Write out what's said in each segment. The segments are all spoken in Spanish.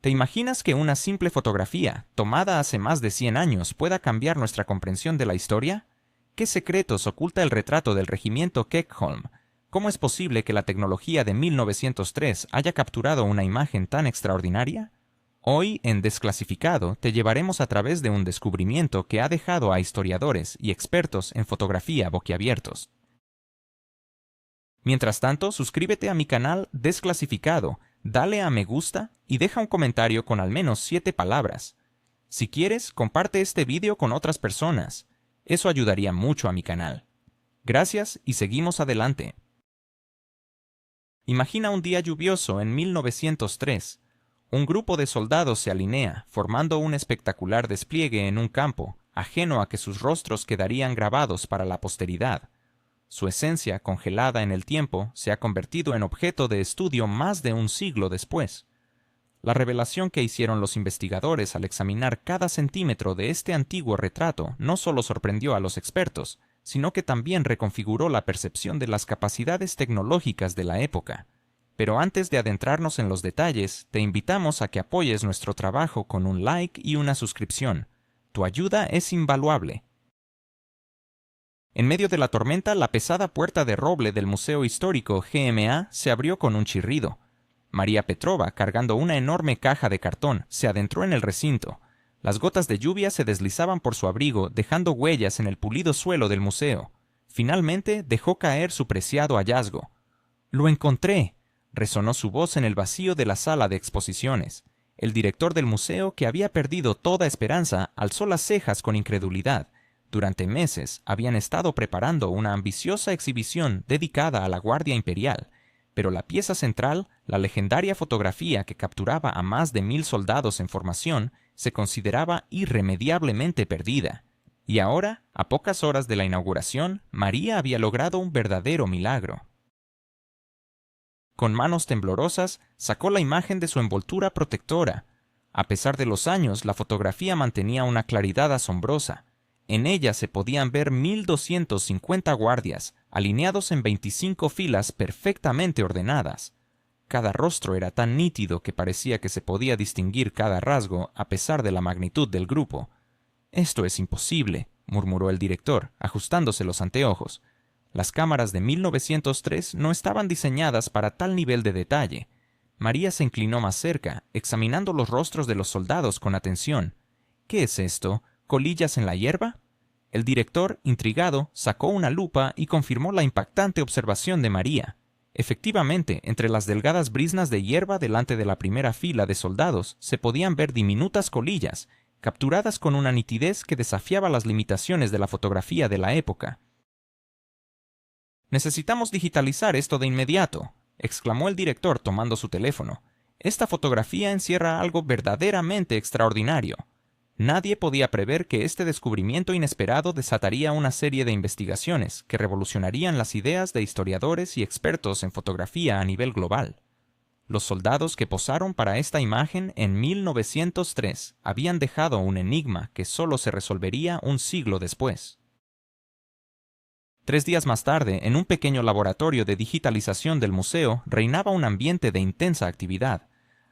¿Te imaginas que una simple fotografía, tomada hace más de 100 años, pueda cambiar nuestra comprensión de la historia? ¿Qué secretos oculta el retrato del regimiento Keckholm? ¿Cómo es posible que la tecnología de 1903 haya capturado una imagen tan extraordinaria? Hoy, en Desclasificado, te llevaremos a través de un descubrimiento que ha dejado a historiadores y expertos en fotografía boquiabiertos. Mientras tanto, suscríbete a mi canal Desclasificado, dale a me gusta y deja un comentario con al menos 7 palabras. Si quieres, comparte este vídeo con otras personas. Eso ayudaría mucho a mi canal. Gracias y seguimos adelante. Imagina un día lluvioso en 1903. Un grupo de soldados se alinea, formando un espectacular despliegue en un campo, ajeno a que sus rostros quedarían grabados para la posteridad. Su esencia, congelada en el tiempo, se ha convertido en objeto de estudio más de un siglo después. La revelación que hicieron los investigadores al examinar cada centímetro de este antiguo retrato no solo sorprendió a los expertos, sino que también reconfiguró la percepción de las capacidades tecnológicas de la época. Pero antes de adentrarnos en los detalles, te invitamos a que apoyes nuestro trabajo con un like y una suscripción. Tu ayuda es invaluable. En medio de la tormenta, la pesada puerta de roble del Museo Histórico GMA se abrió con un chirrido. María Petrova, cargando una enorme caja de cartón, se adentró en el recinto. Las gotas de lluvia se deslizaban por su abrigo, dejando huellas en el pulido suelo del museo. Finalmente, dejó caer su preciado hallazgo. «¡Lo encontré!», resonó su voz en el vacío de la sala de exposiciones. El director del museo, que había perdido toda esperanza, alzó las cejas con incredulidad. Durante meses habían estado preparando una ambiciosa exhibición dedicada a la Guardia Imperial, pero la pieza central, la legendaria fotografía que capturaba a más de 1000 soldados en formación, se consideraba irremediablemente perdida. Y ahora, a pocas horas de la inauguración, María había logrado un verdadero milagro. Con manos temblorosas, sacó la imagen de su envoltura protectora. A pesar de los años, la fotografía mantenía una claridad asombrosa. En ella se podían ver 1250 guardias, alineados en 25 filas perfectamente ordenadas. Cada rostro era tan nítido que parecía que se podía distinguir cada rasgo a pesar de la magnitud del grupo. «Esto es imposible», murmuró el director, ajustándose los anteojos. Las cámaras de 1903 no estaban diseñadas para tal nivel de detalle. María se inclinó más cerca, examinando los rostros de los soldados con atención. «¿Qué es esto? ¿Colillas en la hierba?». El director, intrigado, sacó una lupa y confirmó la impactante observación de María. Efectivamente, entre las delgadas briznas de hierba delante de la primera fila de soldados se podían ver diminutas colillas, capturadas con una nitidez que desafiaba las limitaciones de la fotografía de la época. «Necesitamos digitalizar esto de inmediato», exclamó el director tomando su teléfono. «Esta fotografía encierra algo verdaderamente extraordinario». Nadie podía prever que este descubrimiento inesperado desataría una serie de investigaciones que revolucionarían las ideas de historiadores y expertos en fotografía a nivel global. Los soldados que posaron para esta imagen en 1903 habían dejado un enigma que solo se resolvería un siglo después. 3 días más tarde, en un pequeño laboratorio de digitalización del museo, reinaba un ambiente de intensa actividad.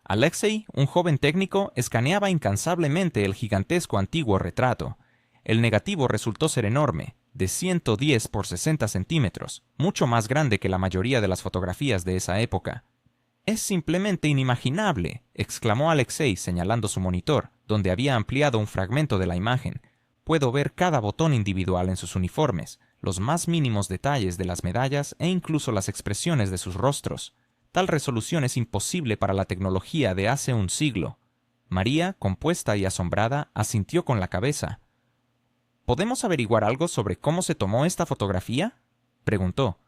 Alexei, un joven técnico, escaneaba incansablemente el gigantesco antiguo retrato. El negativo resultó ser enorme, de 110 por 60 centímetros, mucho más grande que la mayoría de las fotografías de esa época. «Es simplemente inimaginable», exclamó Alexei señalando su monitor, donde había ampliado un fragmento de la imagen. «Puedo ver cada botón individual en sus uniformes, los más mínimos detalles de las medallas e incluso las expresiones de sus rostros. Tal resolución es imposible para la tecnología de hace un siglo». María, compuesta y asombrada, asintió con la cabeza. «¿Podemos averiguar algo sobre cómo se tomó esta fotografía?», preguntó.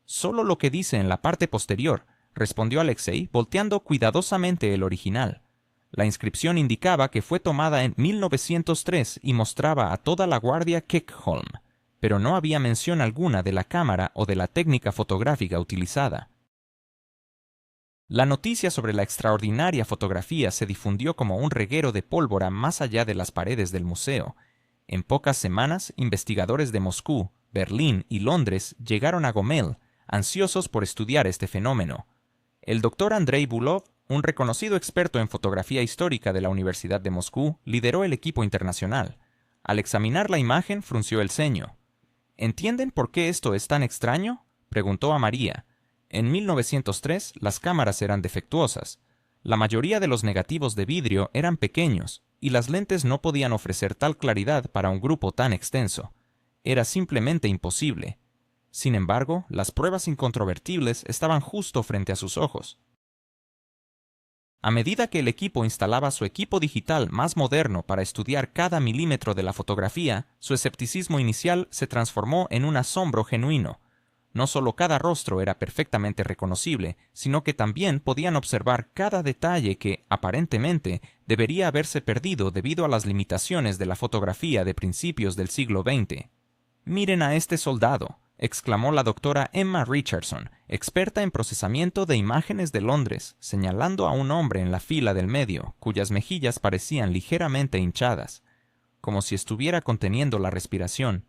«Solo lo que dice en la parte posterior», respondió Alexei, volteando cuidadosamente el original. La inscripción indicaba que fue tomada en 1903 y mostraba a toda la guardia Keckholm, pero no había mención alguna de la cámara o de la técnica fotográfica utilizada. La noticia sobre la extraordinaria fotografía se difundió como un reguero de pólvora más allá de las paredes del museo. En pocas semanas, investigadores de Moscú, Berlín y Londres llegaron a Gomel, ansiosos por estudiar este fenómeno. El doctor Andrei Bulov, un reconocido experto en fotografía histórica de la Universidad de Moscú, lideró el equipo internacional. Al examinar la imagen, frunció el ceño. ¿Entienden por qué esto es tan extraño?, preguntó a María. En 1903 las cámaras eran defectuosas. La mayoría de los negativos de vidrio eran pequeños, y las lentes no podían ofrecer tal claridad para un grupo tan extenso. Era simplemente imposible. Sin embargo, las pruebas incontrovertibles estaban justo frente a sus ojos. A medida que el equipo instalaba su equipo digital más moderno para estudiar cada milímetro de la fotografía, su escepticismo inicial se transformó en un asombro genuino. No solo cada rostro era perfectamente reconocible, sino que también podían observar cada detalle que, aparentemente, debería haberse perdido debido a las limitaciones de la fotografía de principios del siglo XX. «Miren a este soldado», exclamó la doctora Emma Richardson, experta en procesamiento de imágenes de Londres, señalando a un hombre en la fila del medio, cuyas mejillas parecían ligeramente hinchadas, como si estuviera conteniendo la respiración.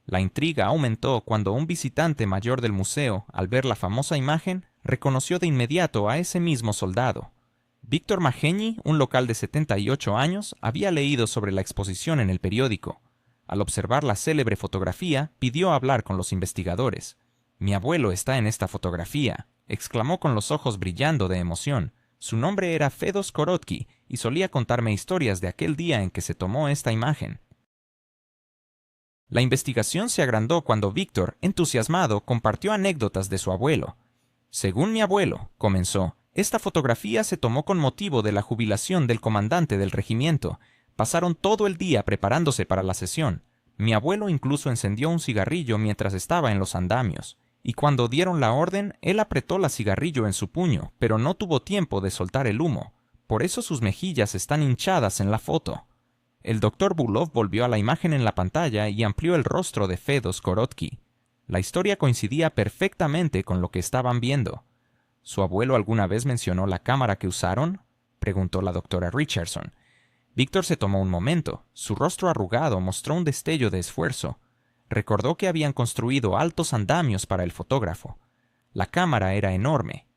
La intriga aumentó cuando un visitante mayor del museo, al ver la famosa imagen, reconoció de inmediato a ese mismo soldado. Víctor Magenyi, un local de 78 años, había leído sobre la exposición en el periódico. Al observar la célebre fotografía, pidió hablar con los investigadores. «Mi abuelo está en esta fotografía», exclamó con los ojos brillando de emoción. Su nombre era Fedos Korotký y solía contarme historias de aquel día en que se tomó esta imagen. La investigación se agrandó cuando Víctor, entusiasmado, compartió anécdotas de su abuelo. «Según mi abuelo», comenzó, «esta fotografía se tomó con motivo de la jubilación del comandante del regimiento. Pasaron todo el día preparándose para la sesión. Mi abuelo incluso encendió un cigarrillo mientras estaba en los andamios. Y cuando dieron la orden, él apretó la cigarrillo en su puño, pero no tuvo tiempo de soltar el humo. Por eso sus mejillas están hinchadas en la foto». El doctor Bulov volvió a la imagen en la pantalla y amplió el rostro de Fedos Korotký. La historia coincidía perfectamente con lo que estaban viendo. ¿Su abuelo alguna vez mencionó la cámara que usaron?, preguntó la doctora Richardson. Víctor se tomó un momento. Su rostro arrugado mostró un destello de esfuerzo. Recordó que habían construido altos andamios para el fotógrafo. La cámara era enorme.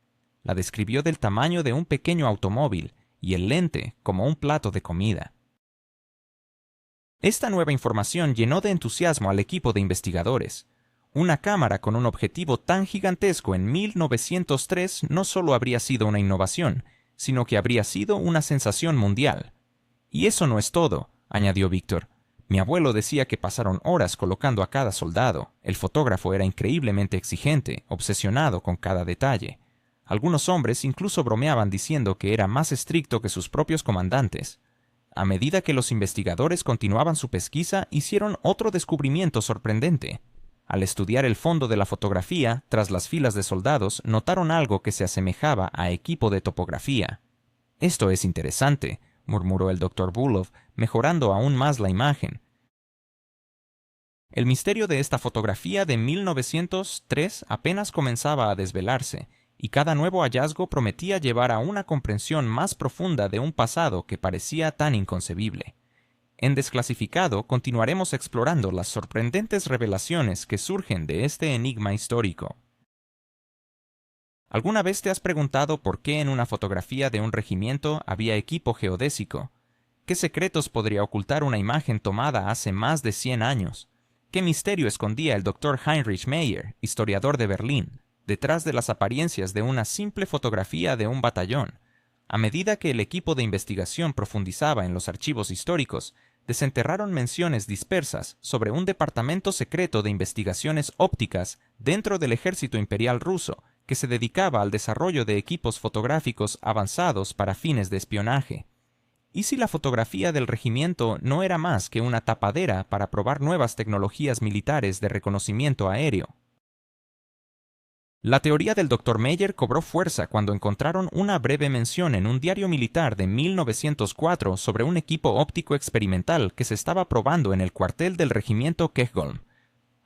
La describió del tamaño de un pequeño automóvil y el lente como un plato de comida. Esta nueva información llenó de entusiasmo al equipo de investigadores. Una cámara con un objetivo tan gigantesco en 1903 no solo habría sido una innovación, sino que habría sido una sensación mundial. «Y eso no es todo», añadió Víctor. «Mi abuelo decía que pasaron horas colocando a cada soldado. El fotógrafo era increíblemente exigente, obsesionado con cada detalle. Algunos hombres incluso bromeaban diciendo que era más estricto que sus propios comandantes». A medida que los investigadores continuaban su pesquisa, hicieron otro descubrimiento sorprendente. Al estudiar el fondo de la fotografía, tras las filas de soldados, notaron algo que se asemejaba a equipo de topografía. «Esto es interesante», murmuró el doctor Bulov, mejorando aún más la imagen. El misterio de esta fotografía de 1903 apenas comenzaba a desvelarse, y cada nuevo hallazgo prometía llevar a una comprensión más profunda de un pasado que parecía tan inconcebible. En Desclasificado continuaremos explorando las sorprendentes revelaciones que surgen de este enigma histórico. ¿Alguna vez te has preguntado por qué en una fotografía de un regimiento había equipo geodésico? ¿Qué secretos podría ocultar una imagen tomada hace más de 100 años? ¿Qué misterio escondía el Dr. Heinrich Meyer, historiador de Berlín, detrás de las apariencias de una simple fotografía de un batallón? A medida que el equipo de investigación profundizaba en los archivos históricos, desenterraron menciones dispersas sobre un departamento secreto de investigaciones ópticas dentro del ejército imperial ruso que se dedicaba al desarrollo de equipos fotográficos avanzados para fines de espionaje. ¿Y si la fotografía del regimiento no era más que una tapadera para probar nuevas tecnologías militares de reconocimiento aéreo? La teoría del Dr. Meyer cobró fuerza cuando encontraron una breve mención en un diario militar de 1904 sobre un equipo óptico experimental que se estaba probando en el cuartel del regimiento Kegholm.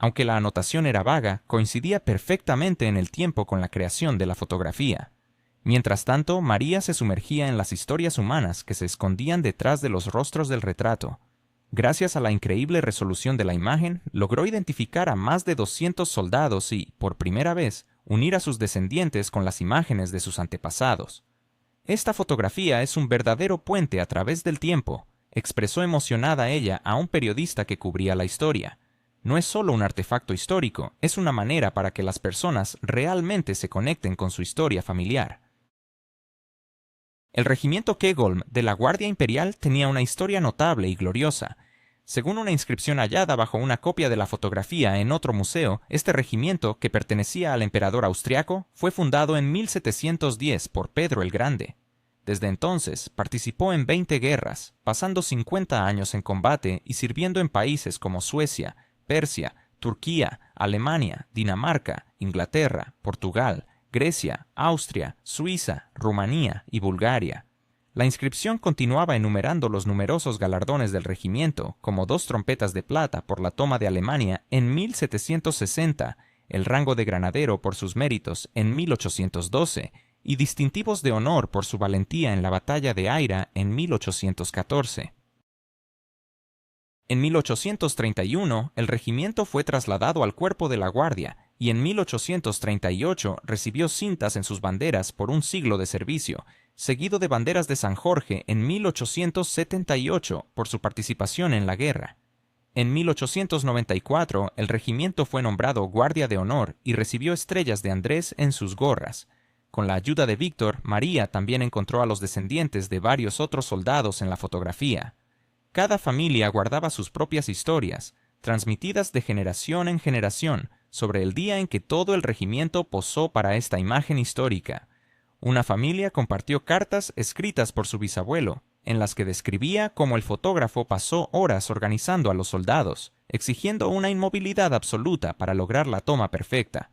Aunque la anotación era vaga, coincidía perfectamente en el tiempo con la creación de la fotografía. Mientras tanto, María se sumergía en las historias humanas que se escondían detrás de los rostros del retrato. Gracias a la increíble resolución de la imagen, logró identificar a más de 200 soldados y, por primera vez, unir a sus descendientes con las imágenes de sus antepasados. Esta fotografía es un verdadero puente a través del tiempo, expresó emocionada ella a un periodista que cubría la historia. No es solo un artefacto histórico, es una manera para que las personas realmente se conecten con su historia familiar. El regimiento Kegelm de la Guardia Imperial tenía una historia notable y gloriosa. Según una inscripción hallada bajo una copia de la fotografía en otro museo, este regimiento, que pertenecía al emperador austriaco, fue fundado en 1710 por Pedro el Grande. Desde entonces, participó en 20 guerras, pasando 50 años en combate y sirviendo en países como Suecia, Persia, Turquía, Alemania, Dinamarca, Inglaterra, Portugal, Grecia, Austria, Suiza, Rumanía y Bulgaria. La inscripción continuaba enumerando los numerosos galardones del regimiento, como 2 trompetas de plata por la toma de Alemania en 1760, el rango de granadero por sus méritos en 1812 y distintivos de honor por su valentía en la batalla de Aira en 1814. En 1831, el regimiento fue trasladado al cuerpo de la Guardia y en 1838 recibió cintas en sus banderas por un siglo de servicio, seguido de banderas de San Jorge en 1878 por su participación en la guerra. En 1894, el regimiento fue nombrado Guardia de Honor y recibió estrellas de Andrés en sus gorras. Con la ayuda de Víctor, María también encontró a los descendientes de varios otros soldados en la fotografía. Cada familia guardaba sus propias historias, transmitidas de generación en generación, sobre el día en que todo el regimiento posó para esta imagen histórica. Una familia compartió cartas escritas por su bisabuelo, en las que describía cómo el fotógrafo pasó horas organizando a los soldados, exigiendo una inmovilidad absoluta para lograr la toma perfecta.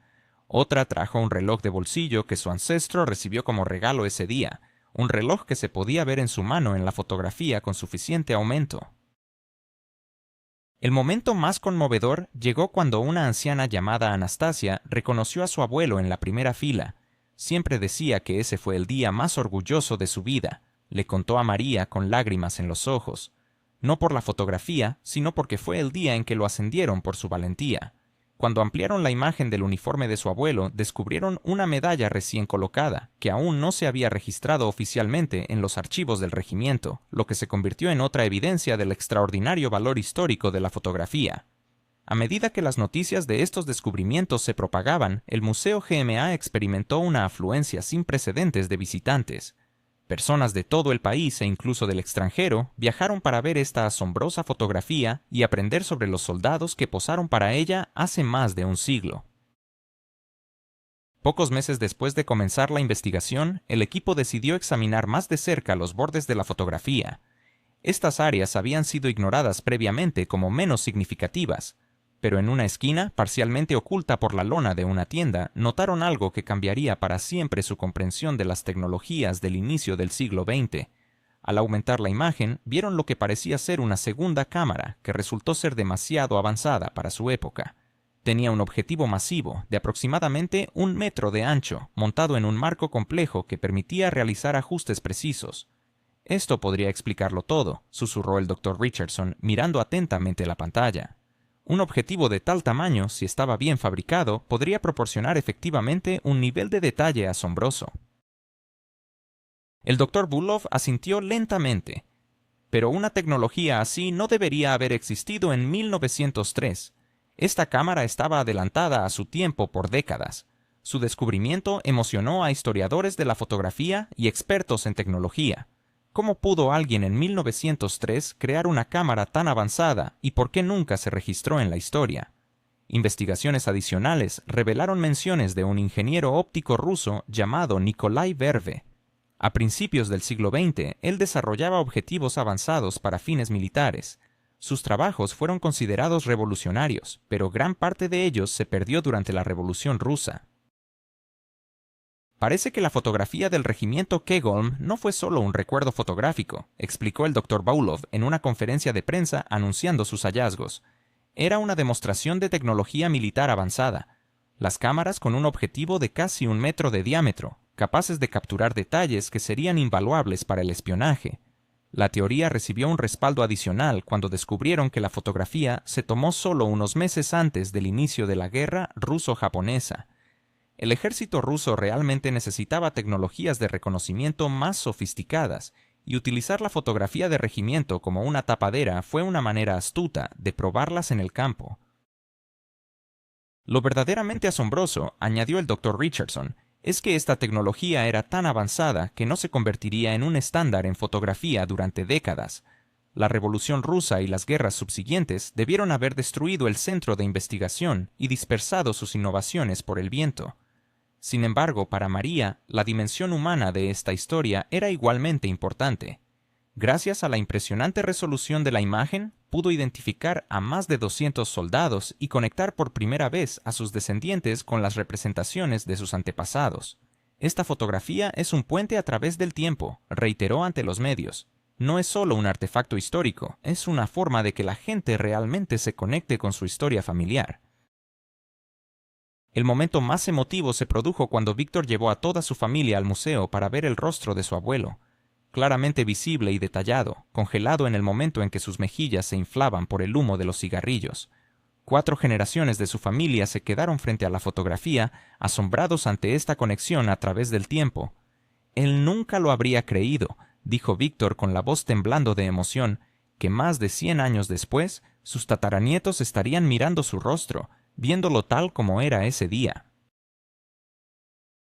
Otra trajo un reloj de bolsillo que su ancestro recibió como regalo ese día, un reloj que se podía ver en su mano en la fotografía con suficiente aumento. El momento más conmovedor llegó cuando una anciana llamada Anastasia reconoció a su abuelo en la primera fila. Siempre decía que ese fue el día más orgulloso de su vida, le contó a María con lágrimas en los ojos, no por la fotografía, sino porque fue el día en que lo ascendieron por su valentía. Cuando ampliaron la imagen del uniforme de su abuelo, descubrieron una medalla recién colocada, que aún no se había registrado oficialmente en los archivos del regimiento, lo que se convirtió en otra evidencia del extraordinario valor histórico de la fotografía. A medida que las noticias de estos descubrimientos se propagaban, el Museo GMA experimentó una afluencia sin precedentes de visitantes. Personas de todo el país e incluso del extranjero viajaron para ver esta asombrosa fotografía y aprender sobre los soldados que posaron para ella hace más de un siglo. Pocos meses después de comenzar la investigación, el equipo decidió examinar más de cerca los bordes de la fotografía. Estas áreas habían sido ignoradas previamente como menos significativas, pero en una esquina, parcialmente oculta por la lona de una tienda, notaron algo que cambiaría para siempre su comprensión de las tecnologías del inicio del siglo XX. Al aumentar la imagen, vieron lo que parecía ser una segunda cámara, que resultó ser demasiado avanzada para su época. Tenía un objetivo masivo, de aproximadamente 1 metro de ancho, montado en un marco complejo que permitía realizar ajustes precisos. Esto podría explicarlo todo, susurró el Dr. Richardson, mirando atentamente la pantalla. Un objetivo de tal tamaño, si estaba bien fabricado, podría proporcionar efectivamente un nivel de detalle asombroso. El Dr. Bulov asintió lentamente. Pero una tecnología así no debería haber existido en 1903. Esta cámara estaba adelantada a su tiempo por décadas. Su descubrimiento emocionó a historiadores de la fotografía y expertos en tecnología. ¿Cómo pudo alguien en 1903 crear una cámara tan avanzada y por qué nunca se registró en la historia? Investigaciones adicionales revelaron menciones de un ingeniero óptico ruso llamado Nikolai Verve. A principios del siglo XX, él desarrollaba objetivos avanzados para fines militares. Sus trabajos fueron considerados revolucionarios, pero gran parte de ellos se perdió durante la Revolución Rusa. Parece que la fotografía del regimiento Kegelm no fue solo un recuerdo fotográfico, explicó el Dr. Bulov en una conferencia de prensa anunciando sus hallazgos. Era una demostración de tecnología militar avanzada. Las cámaras con un objetivo de casi 1 metro de diámetro, capaces de capturar detalles que serían invaluables para el espionaje. La teoría recibió un respaldo adicional cuando descubrieron que la fotografía se tomó solo unos meses antes del inicio de la guerra ruso-japonesa. El ejército ruso realmente necesitaba tecnologías de reconocimiento más sofisticadas, y utilizar la fotografía de regimiento como una tapadera fue una manera astuta de probarlas en el campo. Lo verdaderamente asombroso, añadió el Dr. Richardson, es que esta tecnología era tan avanzada que no se convertiría en un estándar en fotografía durante décadas. La Revolución Rusa y las guerras subsiguientes debieron haber destruido el centro de investigación y dispersado sus innovaciones por el viento. Sin embargo, para María, la dimensión humana de esta historia era igualmente importante. Gracias a la impresionante resolución de la imagen, pudo identificar a más de 200 soldados y conectar por primera vez a sus descendientes con las representaciones de sus antepasados. Esta fotografía es un puente a través del tiempo, reiteró ante los medios. No es solo un artefacto histórico, es una forma de que la gente realmente se conecte con su historia familiar. El momento más emotivo se produjo cuando Víctor llevó a toda su familia al museo para ver el rostro de su abuelo. Claramente visible y detallado, congelado en el momento en que sus mejillas se inflaban por el humo de los cigarrillos. 4 generaciones de su familia se quedaron frente a la fotografía, asombrados ante esta conexión a través del tiempo. Él nunca lo habría creído, dijo Víctor con la voz temblando de emoción, que más de 100 años después, sus tataranietos estarían mirando su rostro, viéndolo tal como era ese día.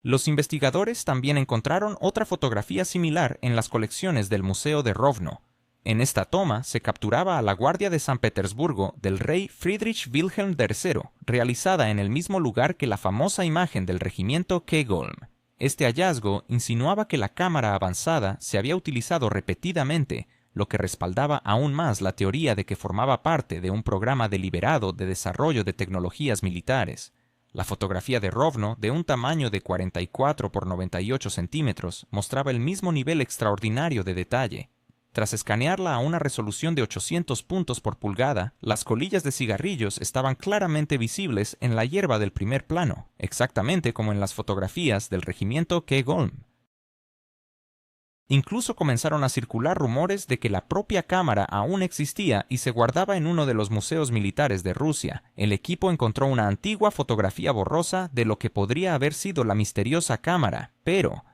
Los investigadores también encontraron otra fotografía similar en las colecciones del Museo de Rovno. En esta toma se capturaba a la Guardia de San Petersburgo del rey Friedrich Wilhelm III, realizada en el mismo lugar que la famosa imagen del regimiento Kegelm. Este hallazgo insinuaba que la cámara avanzada se había utilizado repetidamente, lo que respaldaba aún más la teoría de que formaba parte de un programa deliberado de desarrollo de tecnologías militares. La fotografía de Rovno, de un tamaño de 44 por 98 centímetros, mostraba el mismo nivel extraordinario de detalle. Tras escanearla a una resolución de 800 puntos por pulgada, las colillas de cigarrillos estaban claramente visibles en la hierba del primer plano, exactamente como en las fotografías del regimiento Kegelm. Incluso comenzaron a circular rumores de que la propia cámara aún existía y se guardaba en uno de los museos militares de Rusia. El equipo encontró una antigua fotografía borrosa de lo que podría haber sido la misteriosa cámara, pero...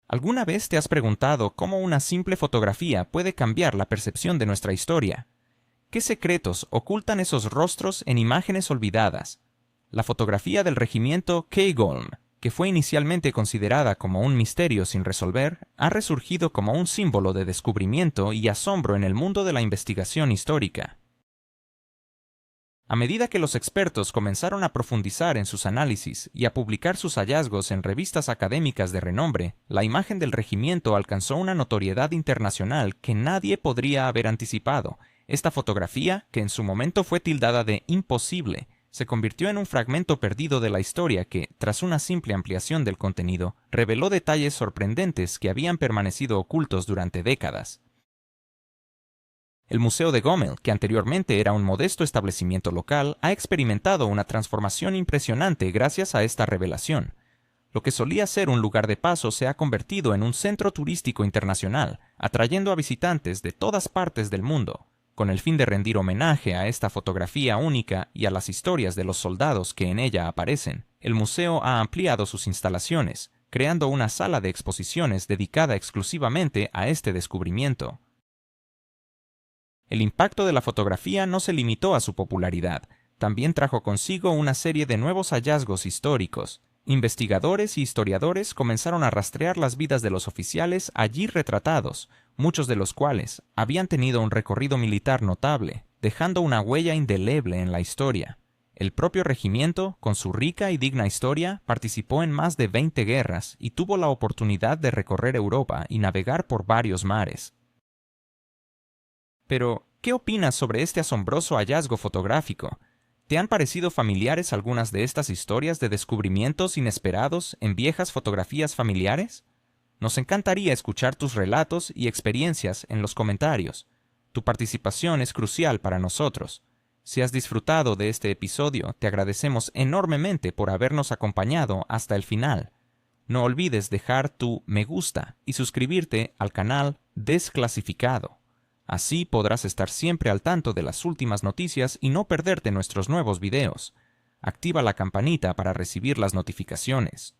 ¿Alguna vez te has preguntado cómo una simple fotografía puede cambiar la percepción de nuestra historia? ¿Qué secretos ocultan esos rostros en imágenes olvidadas? La fotografía del regimiento Kegelm, que fue inicialmente considerada como un misterio sin resolver, ha resurgido como un símbolo de descubrimiento y asombro en el mundo de la investigación histórica. A medida que los expertos comenzaron a profundizar en sus análisis y a publicar sus hallazgos en revistas académicas de renombre, la imagen del regimiento alcanzó una notoriedad internacional que nadie podría haber anticipado. Esta fotografía, que en su momento fue tildada de imposible, se convirtió en un fragmento perdido de la historia que, tras una simple ampliación del contenido, reveló detalles sorprendentes que habían permanecido ocultos durante décadas. El Museo de Gomel, que anteriormente era un modesto establecimiento local, ha experimentado una transformación impresionante gracias a esta revelación. Lo que solía ser un lugar de paso se ha convertido en un centro turístico internacional, atrayendo a visitantes de todas partes del mundo. Con el fin de rendir homenaje a esta fotografía única y a las historias de los soldados que en ella aparecen, el museo ha ampliado sus instalaciones, creando una sala de exposiciones dedicada exclusivamente a este descubrimiento. El impacto de la fotografía no se limitó a su popularidad, también trajo consigo una serie de nuevos hallazgos históricos. Investigadores y historiadores comenzaron a rastrear las vidas de los oficiales allí retratados, muchos de los cuales habían tenido un recorrido militar notable, dejando una huella indeleble en la historia. El propio regimiento, con su rica y digna historia, participó en más de 20 guerras y tuvo la oportunidad de recorrer Europa y navegar por varios mares. Pero, ¿qué opinas sobre este asombroso hallazgo fotográfico? ¿Te han parecido familiares algunas de estas historias de descubrimientos inesperados en viejas fotografías familiares? Nos encantaría escuchar tus relatos y experiencias en los comentarios. Tu participación es crucial para nosotros. Si has disfrutado de este episodio, te agradecemos enormemente por habernos acompañado hasta el final. No olvides dejar tu me gusta y suscribirte al canal Desclasificado. Así podrás estar siempre al tanto de las últimas noticias y no perderte nuestros nuevos videos. Activa la campanita para recibir las notificaciones.